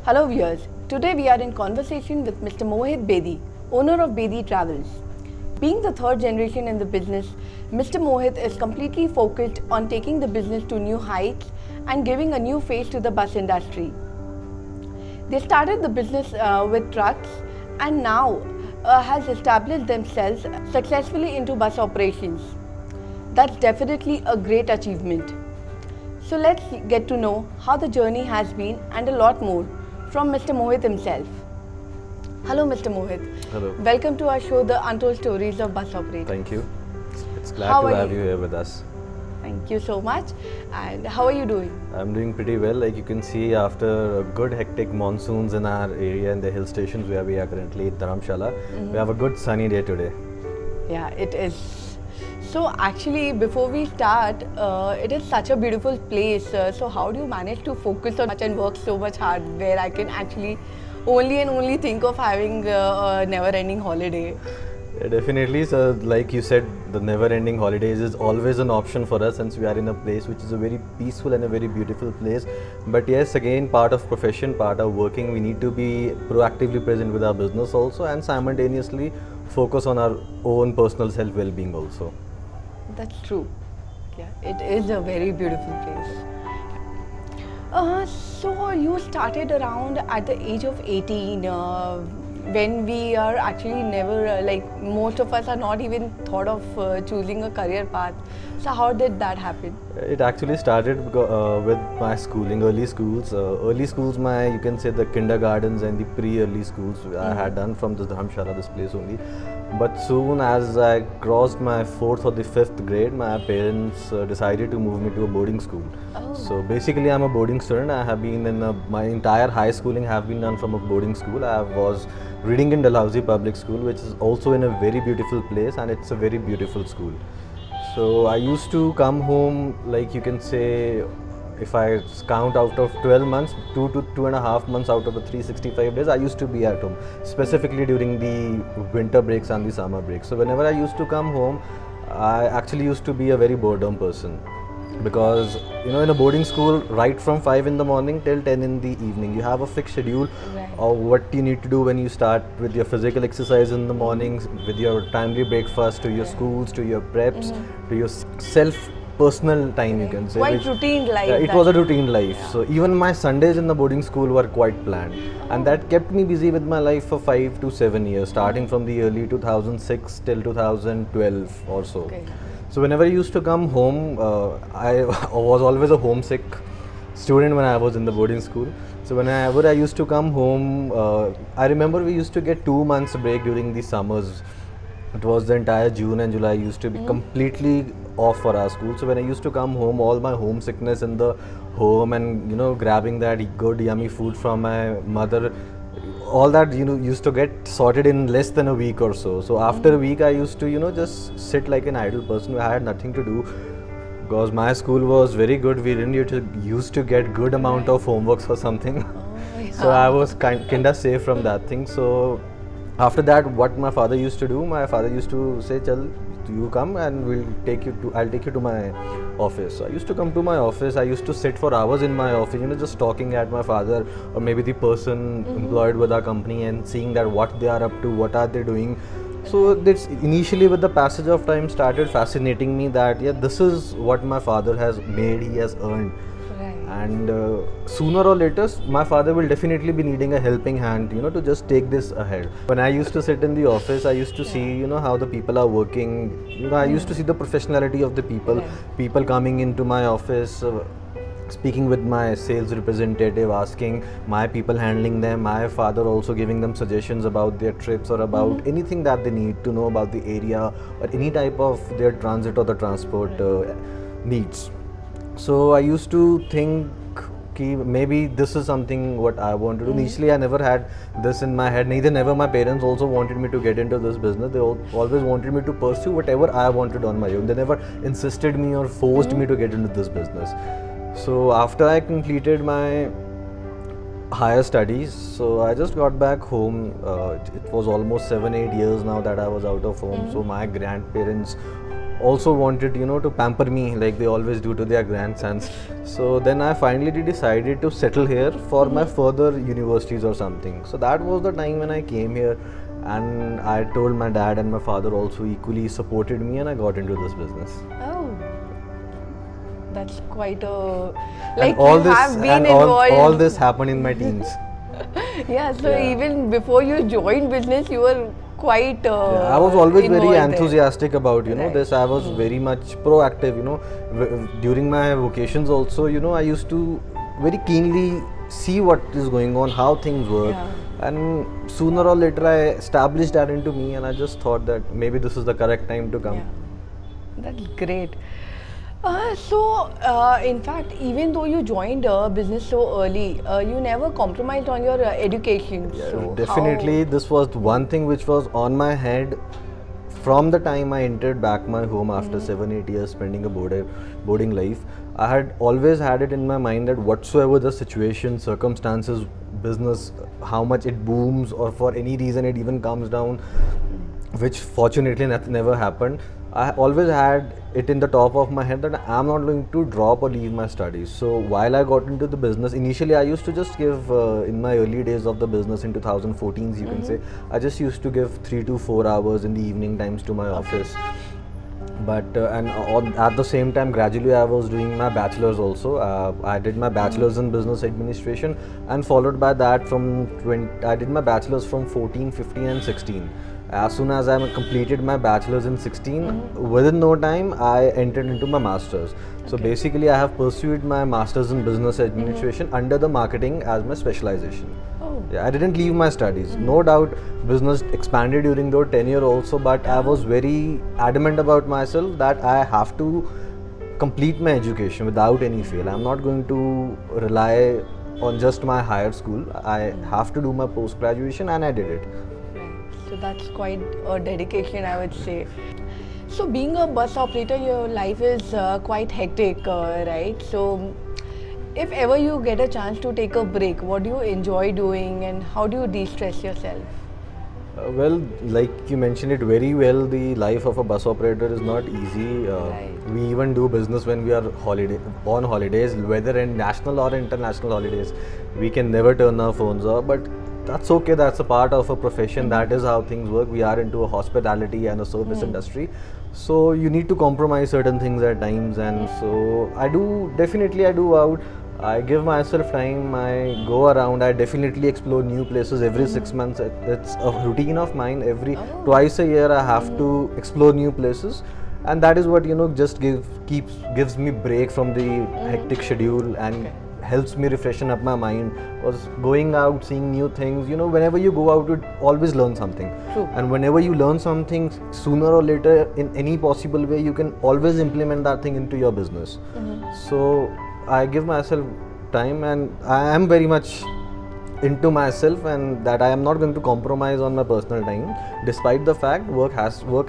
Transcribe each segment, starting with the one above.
Hello viewers, today we are in conversation with Mr. Mohit Bedi, owner of Bedi Travels. Being the third generation in the business, Mr. Mohit is completely focused on taking the business to new heights and giving a new face to the bus industry. They started the business with trucks and now has established themselves successfully into bus operations. That's definitely a great achievement. So let's get to know how the journey has been and a lot more from Mr. Mohit himself. Hello Mr. Mohit. Hello. Welcome to our show, The Untold Stories of Bus Operators. Thank you. It's glad How to are have you? you here with us. Thank you so much. And how are you doing? I'm doing pretty well. Like you can see, after a good hectic monsoons in our area and the hill stations where we are currently, Dharamshala, we have a good sunny day today. Yeah, it is. So actually, before we start, it is such a beautiful place. So how do you manage to focus so much and work so much hard where I can actually only think of having a never-ending holiday? Yeah, definitely. So, like you said, the never-ending holidays is always an option for us since we are in a place which is a very peaceful and a very beautiful place. But yes, again, part of profession, part of working, we need to be proactively present with our business also and simultaneously focus on our own personal self-well-being also. That's true. Yeah, it is a very beautiful place. So you started around at the age of 18 when we are actually never like most of us are not even thought of choosing a career path. So how did that happen? It actually started with my schooling, early schools. You can say the kindergartens and the pre-early schools I had done from this Dharamshala, this place only. But soon as I crossed my 4th or the 5th grade, my parents decided to move me to a boarding school. Oh. So basically I'm a boarding student. I have been in my entire high schooling have been done from a boarding school. I was reading in Dalhousie Public School, which is also in a very beautiful place, and it's a very beautiful school. So I used to come home, like you can say, if I count out of 12 months, 2 to 2.5 months out of the 365 days, I used to be at home, specifically during the winter breaks and the summer breaks. So whenever I used to come home, I actually used to be a very boredom person. Because in a boarding school, right from 5 in the morning till 10 in the evening, you have a fixed schedule of what you need to do when you start with your physical exercise in the mornings, with your timely breakfast, to your schools, to your preps, to your personal time, you can say. Quite routine life. Yeah, it was a routine life. So even my Sundays in the boarding school were quite planned. And that kept me busy with my life for 5 to 7 years, starting from the early 2006 till 2012 or so. Okay. So whenever I used to come home, I was always a homesick student when I was in the boarding school. So whenever I used to come home, I remember we used to get 2 months break during the summers. It was the entire June and July used to be completely off for our school. So when I used to come home, all my homesickness in the home and grabbing that good yummy food from my mother, all that used to get sorted in less than a week or so. So after a week I used to just sit like an idle person. I had nothing to do because my school was very good. We didn't used to get good amount of homeworks or something. So I was kinda safe from that thing. So after that, what my father used to do, my father used to say, "Chal, you come and I'll take you to my office." So I used to come to my office. I used to sit for hours in my office, just talking at my father or maybe the person employed with our company and seeing that what they are up to, what are they doing. So this initially with the passage of time started fascinating me that this is what my father has made, he has earned. And sooner or later, my father will definitely be needing a helping hand, to just take this ahead. When I used to sit in the office, I used to see, how the people are working. I used to see the professionality of the people. People coming into my office, speaking with my sales representative, asking my people, handling them. My father also giving them suggestions about their trips or about anything that they need to know about the area or any type of their transit or the transport needs. So I used to think maybe this is something what I want to do. Initially I never had this in my head. Never my parents also wanted me to get into this business. They always wanted me to pursue whatever I wanted on my own. They never insisted me or forced me to get into this business. So after I completed my higher studies, so I just got back home. It was almost 7-8 years now that I was out of home. So my grandparents also wanted, to pamper me like they always do to their grandsons. So then I finally decided to settle here for my further universities or something. So that was the time when I came here, and I told my dad, and my father also equally supported me, and I got into this business. Oh, that's quite a And you have been involved. all this happened in my teens. Yeah, so Yeah. even before you joined business, you were quite. Yeah, I was always very involved there. enthusiastic about Right. this. I was very much proactive. During my vacations also, I used to very keenly see what is going on, how things work, Yeah. and sooner or later I established that into me, and I just thought that maybe this is the correct time to come. Yeah, that's great. In fact, even though you joined business so early, you never compromised on your education. Yeah, So definitely, this was one thing which was on my head from the time I entered back my home after 7-8 years spending a boarding life. I had always had it in my mind that whatsoever the situation, circumstances, business, how much it booms, or for any reason it even comes down, which fortunately never happened. I always had it in the top of my head that I'm not going to drop or leave my studies. So while I got into the business, initially I used to just give, in my early days of the business in 2014, you can say, I just used to give 3 to 4 hours in the evening times to my office. But at the same time, gradually I was doing my bachelor's also. I did my bachelor's in business administration, and followed by that I did my bachelor's from 14, 15 and 16. As soon as I completed my bachelor's in 16, within no time I entered into my master's. So basically I have pursued my master's in business administration under the marketing as my specialization. Oh. Yeah, I didn't leave my studies. No doubt business expanded during that tenure also, but I was very adamant about myself that I have to complete my education without any fail. I'm not going to rely on just my higher school. I have to do my post graduation, and I did it. So that's quite a dedication, I would say. So being a bus operator, your life is quite hectic, right? So if ever you get a chance to take a break, what do you enjoy doing, and how do you de-stress yourself? Well, like you mentioned it very well, the life of a bus operator is not easy. Right. We even do business when we are on holidays, whether in national or international holidays. We can never turn our phones off, but that's okay. That's a part of a profession. That is how things work. We are into a hospitality and a service industry, so you need to compromise certain things at times. And so I do out. I give myself time. I go around. I definitely explore new places every 6 months. It's a routine of mine. Twice a year I have to explore new places, and that is what just gives me break from the hectic schedule, and helps me refreshen up my mind. Because going out, seeing new things, whenever you go out, you always learn something. True. And whenever you learn something, sooner or later, in any possible way, you can always implement that thing into your business. So I give myself time, and I am very much into myself, and that I am not going to compromise on my personal time, despite the fact work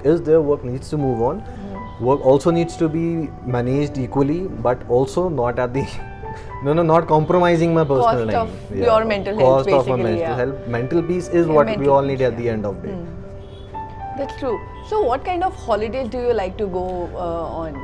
is there, work needs to move on. Work also needs to be managed equally, but also not at the not compromising my personal Cost time. of your mental health, Cost of my basically, mental yeah. health. Mental peace is Yeah, what we mental all peace, need at yeah. the end of the day. That's true. So what kind of holidays do you like to go on?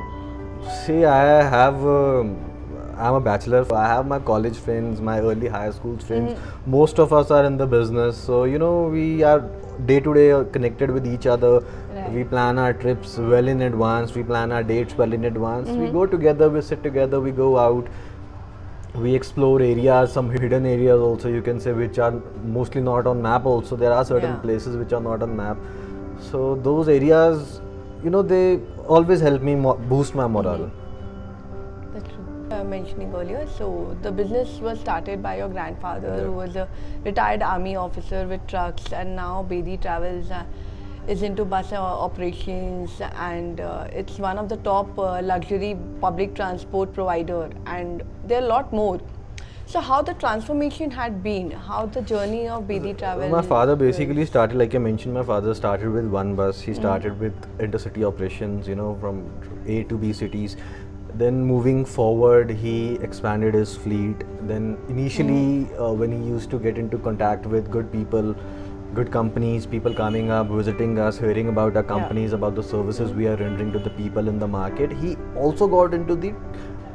See, I'm a bachelor. I have my college friends, my early high school friends. Most of us are in the business, so we are day to day connected with each other. Right. We plan our trips well in advance. We plan our dates well in advance. We go together. We sit together. We go out. We explore areas, some hidden areas also, you can say, which are mostly not on map also. There are certain Yeah. places which are not on map. So those areas, they always help me boost my morale. That's true. Mentioning earlier, so the business was started by your grandfather, who was a retired army officer with trucks, and now Bedi Travels is into bus operations, and it's one of the top luxury public transport provider, and there are a lot more. So how the transformation had been, how the journey of Bedi Travels? My father basically started, like I mentioned, my father started with one bus. He started with intercity operations, from A to B cities. Then moving forward, he expanded his fleet. Then initially, when he used to get into contact with good people, good companies, people coming up, visiting us, hearing about our companies, about the services we are rendering to the people in the market. He also got into the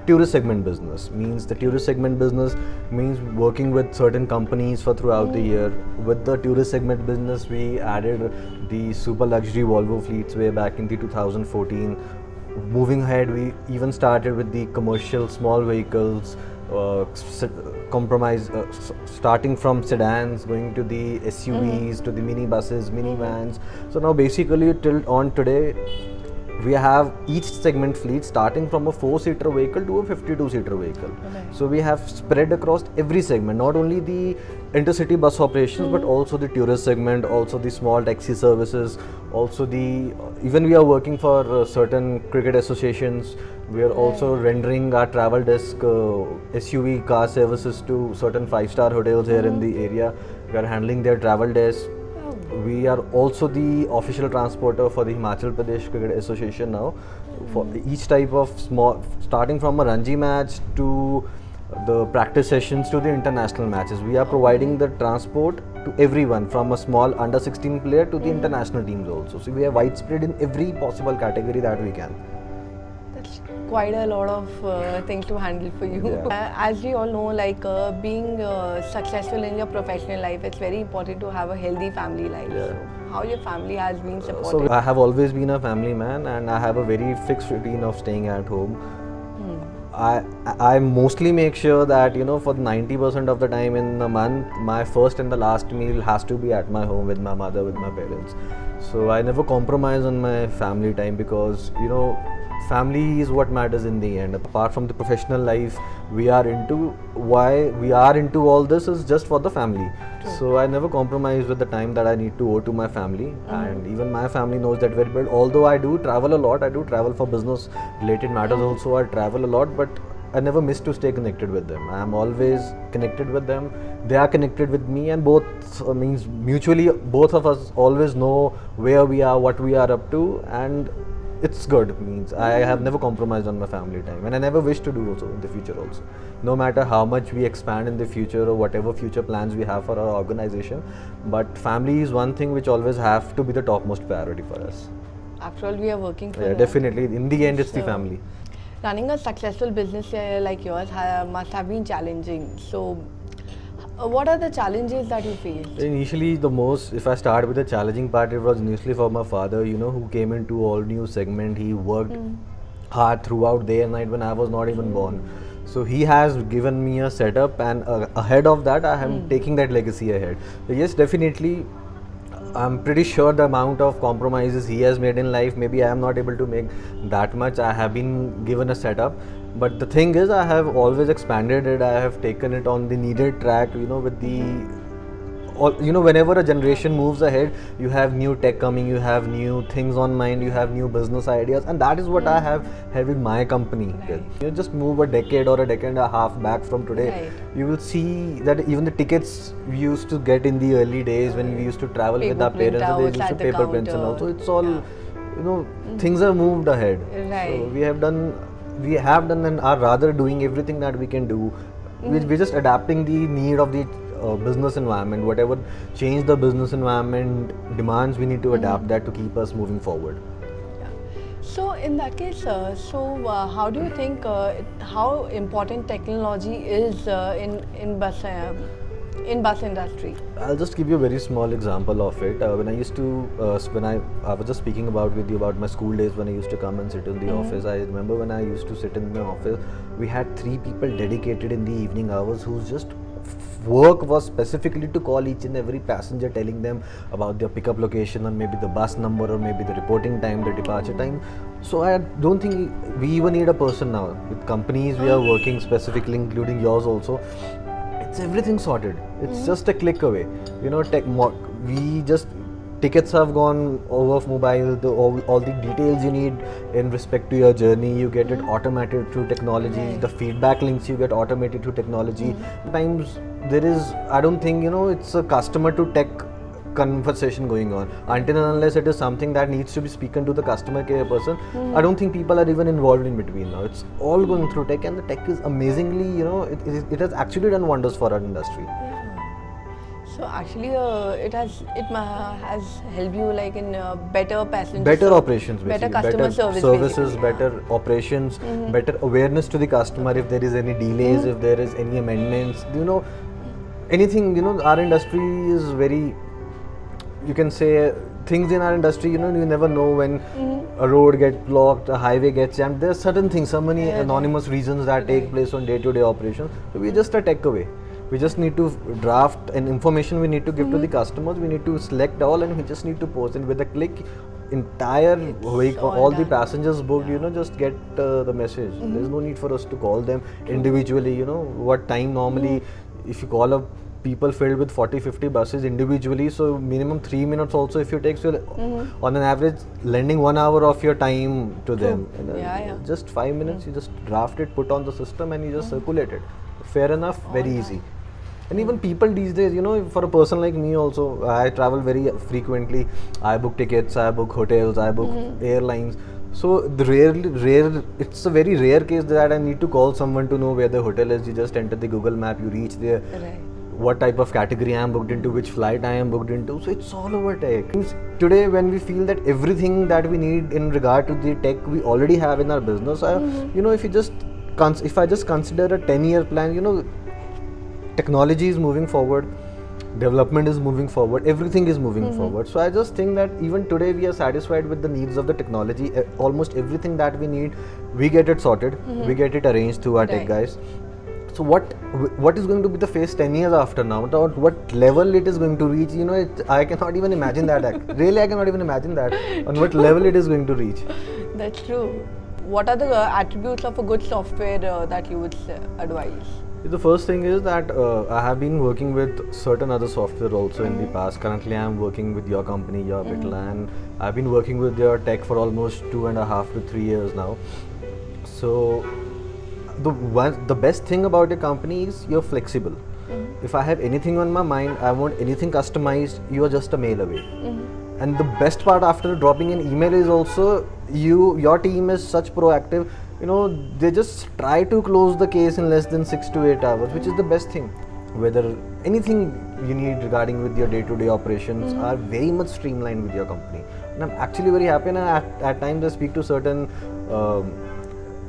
tourist segment business. Means the tourist segment business means working with certain companies for throughout the year. With the tourist segment business, we added the super luxury Volvo fleets way back in the 2014. Moving ahead, we even started with the commercial small vehicles, starting from sedans, going to the SUVs, to the mini buses, minivans. So now basically till on today, we have each segment fleet starting from a 4-seater vehicle to a 52-seater vehicle. Okay. So we have spread across every segment, not only the intercity bus operations, but also the tourist segment, also the small taxi services, also the even we are working for certain cricket associations. We are also rendering our travel desk SUV car services to certain 5-star hotels here in the area. We are handling their travel desk. We are also the official transporter for the Himachal Pradesh Cricket Association now. For each type of small, starting from a Ranji match to the practice sessions to the international matches, we are providing the transport to everyone from a small under 16 player to the international teams also. So we are widespread in every possible category that we can. That's quite a lot of things to handle for you. Yeah. As we all know, like being successful in your professional life, it's very important to have a healthy family life. Yeah. So how your family has been supportive? So I have always been a family man, and I have a very fixed routine of staying at home. I mostly make sure that for 90% of the time in a month, my first and the last meal has to be at my home with my mother, with my parents. So I never compromise on my family time because family is what matters in the end. Apart from the professional life why we are into all this is just for the family. True. So I never compromise with the time that I need to owe to my family, and even my family knows that very well. Although I do travel a lot, I do travel for business related matters also. I travel a lot, but I never miss to stay connected with them. I am always connected with them. They are connected with me, and both means mutually both of us always know where we are, what we are up to, and it's good. Means I have never compromised on my family time, and I never wish to do also in the future also. No matter how much we expand in the future or whatever future plans we have for our organization, but family is one thing which always have to be the topmost priority for us. After all, we are working for Yeah, that. definitely. In the end, it's the So, family. Running a successful business like yours must have been challenging. So, what are the challenges that you faced? Initially, if I start with the challenging part, it was initially for my father, who came into all new segment. He worked hard throughout day and night when I was not even born. So he has given me a setup, and ahead of that, I am taking that legacy ahead. So yes, definitely, I'm pretty sure the amount of compromises he has made in life, maybe I am not able to make that much. I have been given a setup, but the thing is, I have always expanded it. I have taken it on the needed track, with the whenever a generation moves ahead, you have new tech coming, you have new things on mind, you have new business ideas, and that is what I have with my company. Right. You just move a decade or a decade and a half back from today, Right. you will see that even the tickets we used to get in the early days when we used to travel with Paper our parents, they printouts used to at the paper prints and counter. also it's all things have moved ahead. Right. So we have done and are rather doing everything that we can do. We're just adapting the need of the business environment. Whatever change the business environment demands, we need to adapt that to keep us moving forward. Yeah. So in that case, how do you think how important technology is in bus industry? I'll just give you a very small example of it. When I used to, when I was just speaking with you about my school days when I used to come and sit in the office. I remember when I used to sit in the office, we had 3 people dedicated in the evening hours whose just work was specifically to call each and every passenger, telling them about their pickup location or maybe the bus number or maybe the reporting time, the departure time. So I don't think we even need a person now. With companies we are working specifically, including yours also, it's everything sorted. It's just a click away. Tickets have gone over mobile. All the details you need in respect to your journey, you get it automated through technology. Right. The feedback links you get automated through technology. Sometimes I don't think it's a customer to tech conversation going on until and unless it is something that needs to be spoken to the customer care person. I don't think people are even involved in between now. It's all going through tech, and the tech is amazingly, it has actually done wonders for our industry. Yeah. So actually, has helped you like in better passenger Better operations, better basically. customer service, services, basically, yeah. better operations, better awareness to the customer if there is any delays, if there is any amendments, anything. Our industry is very, you can say, things in our industry, you never know when a road gets blocked, a highway gets jammed. There are certain things, so many anonymous reasons that take place on day-to-day operations. So we're just a tech away. We just need to draft an information we need to give to the customers. We need to select all, and we just need to post. And with a click, entire vehicle, all the passengers booked, just get the message. There's no need for us to call them individually. What time normally, if you call up people filled with 40-50 buses individually, so minimum 3 minutes also if you take, so on an average lending 1 hour of your time to them. Just 5 minutes, you just draft it, put on the system, and you just circulate it. Fair enough, very easy. And even people these days, for a person like me also, I travel very frequently. I book tickets, I book hotels, I book airlines. So it's a very rare case that I need to call someone to know where the hotel is. You just enter the Google map, you reach there. What type of category I am booked into, which flight I am booked into. So it's all over tech. Today, when we feel that everything that we need in regard to the tech we already have in our business, if I just consider a 10-year plan, technology is moving forward, development is moving forward, everything is moving forward. So I just think that even today we are satisfied with the needs of the technology. Almost everything that we need, we get it sorted, we get it arranged through our tech guys. So what is going to be the phase 10 years after now? What level it is going to reach? I cannot even imagine that. Really, I cannot even imagine that. On what level it is going to reach. That's true. What are the attributes of a good software that you would advise? The first thing is that I have been working with certain other software also in the past. Currently, I am working with your company, your Bitla, and I've been working with your tech for almost 2.5 to 3 years now. So the best thing about your company is you're flexible. If I have anything on my mind, I want anything customized, you are just a mail away. And the best part after dropping an email is also your team is such proactive. They just try to close the case in less than 6 to 8 hours, which is the best thing. Whether anything you need regarding with your day-to-day operations are very much streamlined with your company. And I'm actually very happy, and at times I speak to certain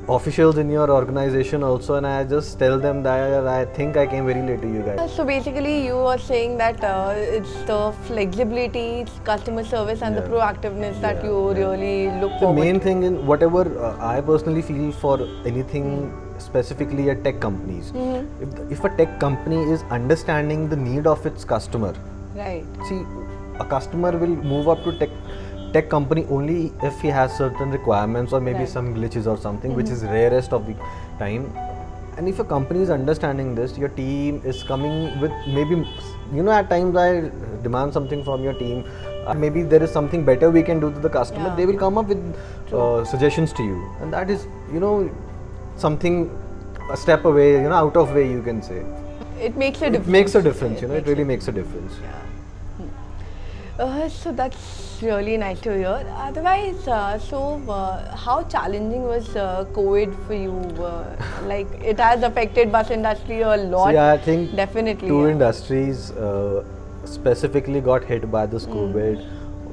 officials in your organization also, and I just tell them that I think I came very late to you guys. So basically you are saying that it's the flexibility, customer service, and the proactiveness that you really look forward to. The main thing in whatever I personally feel for anything specifically at tech companies, if a tech company is understanding the need of its customer, right? See, a customer will move up to tech company only if he has certain requirements or maybe some glitches or something, which is rarest of the time. And if a company is understanding this, your team is coming with maybe, at times I demand something from your team, maybe there is something better we can do to the customer, they will come up with suggestions to you, and that is something a step away, out of way, you can say. It makes a difference. It makes a difference, it really makes a difference. So that's really nice to hear. Otherwise, how challenging was COVID for you? Like, it has affected bus industry a lot. See, I think definitely two industries specifically got hit by this COVID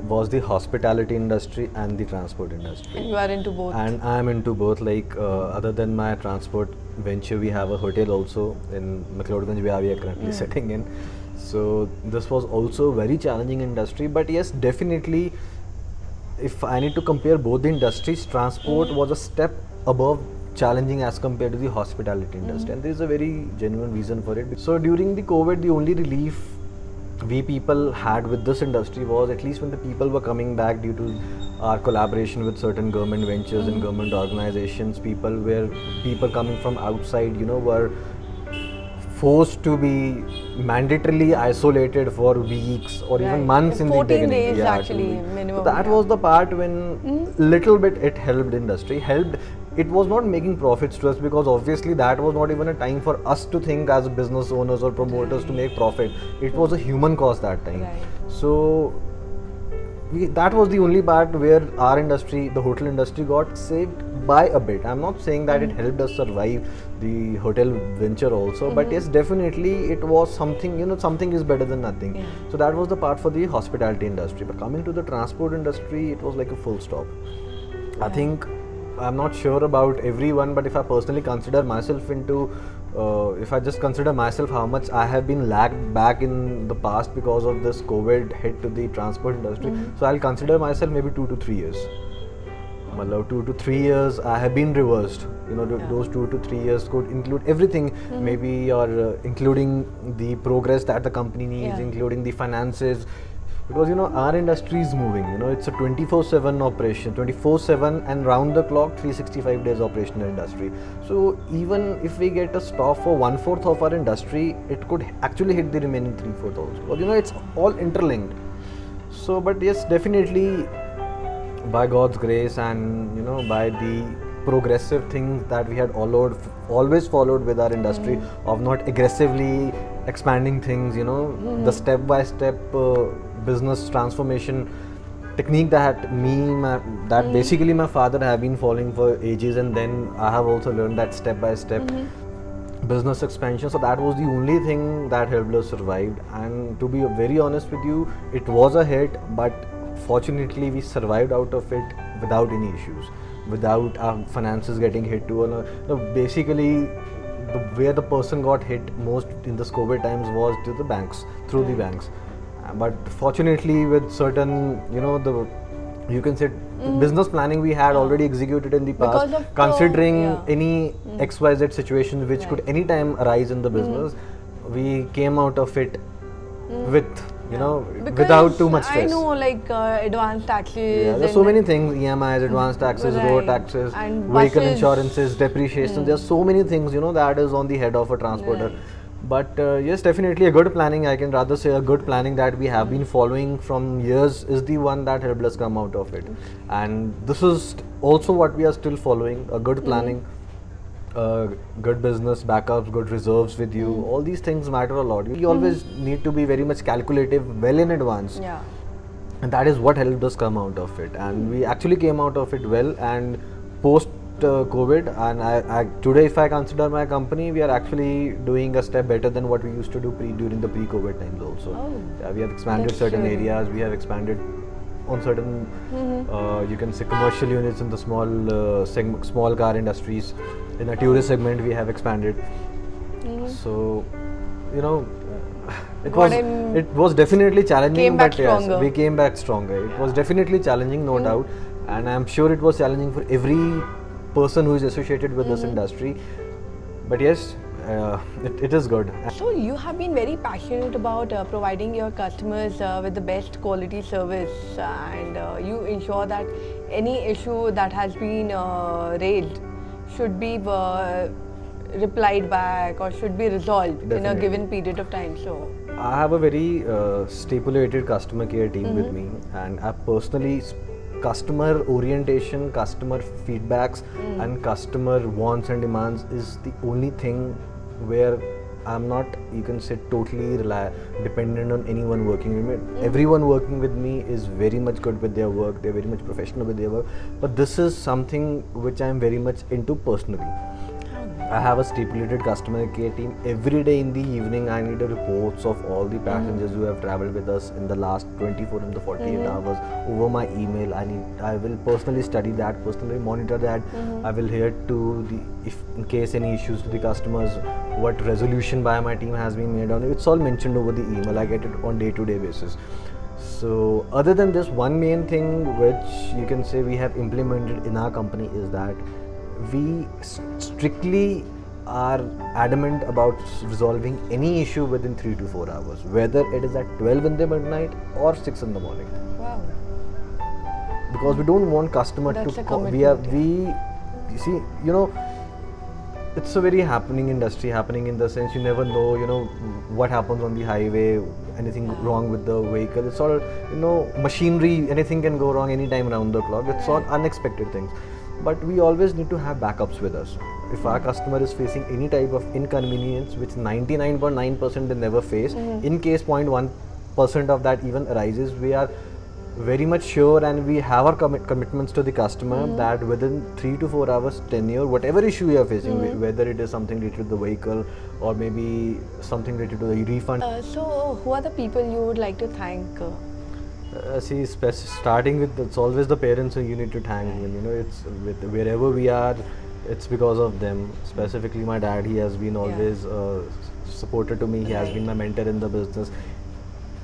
was the hospitality industry and the transport industry. And you are into both. And I am into both. Like, other than my transport venture, we have a hotel also in McLeodganj where we are currently sitting in. So this was also a very challenging industry, but yes, definitely if I need to compare both the industries, transport was a step above challenging as compared to the hospitality industry, and there is a very genuine reason for it. So during the COVID, the only relief we people had with this industry was, at least when the people were coming back due to our collaboration with certain government ventures and government organizations, people coming from outside, were forced to be mandatorily isolated for weeks or even months in the beginning. 14 days actually minimum. So that was the part when little bit it helped industry. It was not making profits to us, because obviously that was not even a time for us to think as business owners or promoters to make profit. It was a human cost that time. So that was the only part where our industry, the hotel industry, got saved by a bit. I'm not saying that it helped us survive the hotel venture also, but yes, definitely it was something, something is better than nothing. Yeah. So that was the part for the hospitality industry. But coming to the transport industry, it was like a full stop. I think, I'm not sure about everyone, but if I personally consider myself into, if I just consider myself how much I have been lagged back in the past because of this COVID hit to the transport industry, so I'll consider myself maybe 2 to 3 years. 2 to 3 years I have been reversed. Those 2 to 3 years could include everything, maybe, or including the progress that the company needs, including the finances. Because our industry is moving, it's a 24/7 operation, 24/7 and round the clock, 365 days operational industry. So even if we get a stop for 1/4 of our industry, it could actually hit the remaining 3/4 also. Because it's all interlinked. So, but yes, definitely by God's grace and by the progressive things that we had always followed with our industry of not aggressively expanding things, the step-by-step business transformation technique that basically my father have been following for ages, and then I have also learned that step-by-step business expansion. So that was the only thing that helped us survive. And to be very honest with you, it was a hit, but fortunately we survived out of it without any issues, without our finances getting hit too. Basically, where the person got hit most in this COVID times was to the banks, through the banks. But fortunately, with certain, you can say business planning we had already executed in the past, considering any XYZ situations which could anytime arise in the business, we came out of it with without too much stress. I know, like advanced taxes. Yeah, there's so many things: EMIs, advanced taxes, road taxes, and vehicle buses. insurances, depreciation. There's so many things that is on the head of a transporter. But yes, definitely a good planning. I can rather say a good planning that we have been following from years is the one that helped us come out of it. And this is also what we are still following: a good planning. Good business backups, good reserves with you. All these things matter a lot. You always need to be very much calculative well in advance. Yeah. And that is what helped us come out of it. And we actually came out of it well. And post COVID, and I today, if I consider my company, we are actually doing a step better than what we used to do during the pre-COVID times also. Yeah, we have expanded certain areas. We have expanded on certain, you can say, commercial units in the small car industries. In a tourist segment, we have expanded. So, it was definitely challenging, but yes, we came back stronger. It was definitely challenging, no doubt, and I'm sure it was challenging for every person who is associated with this industry. But yes, it is good. So you have been very passionate about providing your customers with the best quality service, and you ensure that any issue that has been raised should be replied back or should be resolved in a given period of time. So I have a very stipulated customer care team with me, and I personally customer orientation, customer feedbacks, and customer wants and demands is the only thing where I'm not, you can say, totally dependent on anyone working with me. Everyone working with me is very much good with their work. They're very much professional with their work. But this is something which I'm very much into personally. I have a stipulated customer care team. Every day in the evening, I need reports of all the passengers who have traveled with us in the last 24 and the 48 hours over my email. I will personally study that, personally monitor that. I will hear to if in case any issues to the customers, what resolution by my team has been made on it. It's all mentioned over the email. I get it on day-to-day basis. So other than this, one main thing which you can say we have implemented in our company is that we strictly are adamant about resolving any issue within 3 to 4 hours, whether it is at 12 in the midnight or 6 in the morning. wow, Because we don't want customer That's to a you see, it's a very happening industry, happening in the sense you never know, what happens on the highway, anything wrong with the vehicle. It's all, machinery, anything can go wrong anytime around the clock. It's all unexpected things. But we always need to have backups with us. If our customer is facing any type of inconvenience, which 99.9% they never face, in case 0.1% of that even arises, we are very much sure, and we have our commitments to the customer that within 3 to 4 hours tenure, whatever issue we are facing, whether it is something related to the vehicle or maybe something related to the refund. So, who are the people you would like to thank? See, starting with, it's always the parents who you need to thank. You know, it's with wherever we are, it's because of them. Specifically, my dad. He has been always supported to me. He has been my mentor in the business.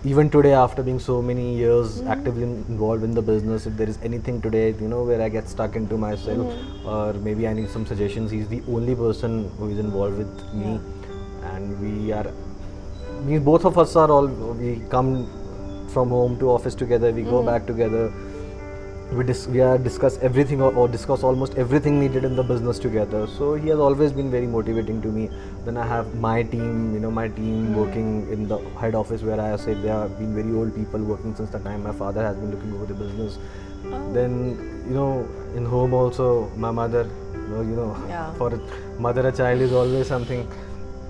Even today, after being so many years actively involved in the business, if there is anything today, you know, where I get stuck into myself, or maybe I need some suggestions, he's the only person who is involved with me. And both of us are we come from home to office together, we go back together, we discuss everything or discuss almost everything needed in the business together. So he has always been very motivating to me. Then I have my team, you know, working in the head office, where I said they have been very old people working since the time my father has been looking over the business. Then, you know, in home also, my mother, for a mother, a child is always something.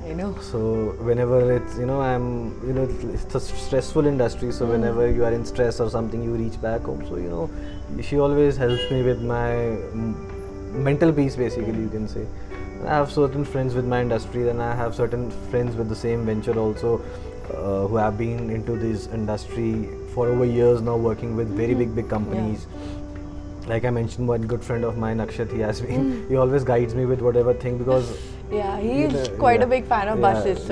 I know. So whenever it's, it's a stressful industry, so whenever you are in stress or something, you reach back home. So, you know, she always helps me with my mental peace, basically, you can say. I have certain friends with my industry, then I have certain friends with the same venture also, who have been into this industry for over years now, working with very big companies. Like I mentioned, one good friend of mine, Akshat, he always guides me with whatever thing, because he's quite a big fan of buses.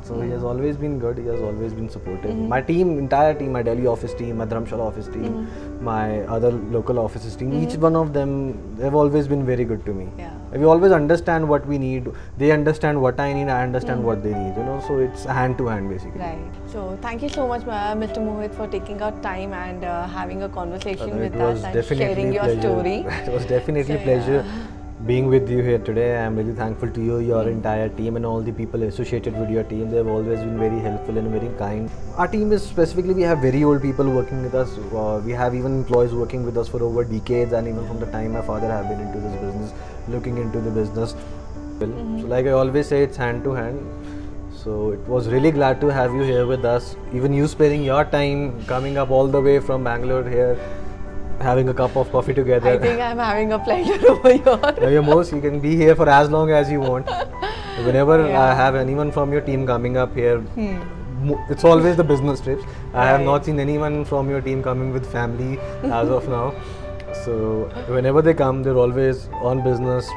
So he has always been good. He has always been supportive. My team, entire team, my Delhi office team, my Dharamshala office team, my other local offices team, each one of them, they've always been very good to me. We always understand what we need. They understand what I need. I understand what they need. You know, so it's hand to hand, basically. Right. So thank you so much, Mr. Mohit, for taking out time and having a conversation with us and sharing your story. It was definitely a pleasure being with you here today. I'm really thankful to you, your entire team, and all the people associated with your team. They've always been very helpful and very kind. Our team is specifically, we have very old people working with us. We have even employees working with us for over decades, and even from the time my father have been into this business, looking into the business. So like I always say, it's hand to hand. So it was really glad to have you here with us. Even you sparing your time, coming up all the way from Bangalore here, having a cup of coffee together. I think I'm having a pleasure over here. You can be here for as long as you want. Whenever I have anyone from your team coming up here, it's always the business trips. I have not seen anyone from your team coming with family as of now. So whenever they come, they're always on business,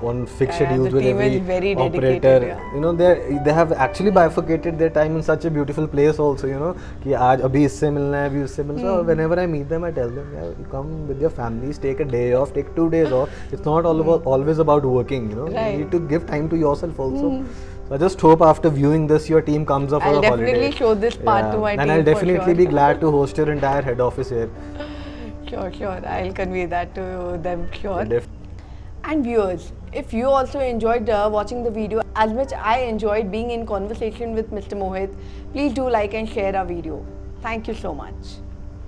on fixed schedules with every operator. You know, they have actually bifurcated their time in such a beautiful place also. You know, कि आज अभी इससे मिलना है, अभी उससे मिलना है. So whenever I meet them, I tell them, you come with your families, take a day off, take 2 days off. It's not always about working. You know, you need to give time to yourself also. So I just hope after viewing this, your team comes up for a holiday. I'll definitely show this part to my team. And I'll definitely be glad to host your entire head office here. Sure. I'll convey that to them, sure. And viewers, if you also enjoyed watching the video as much I enjoyed being in conversation with Mr. Mohit, please do like and share our video. Thank you so much.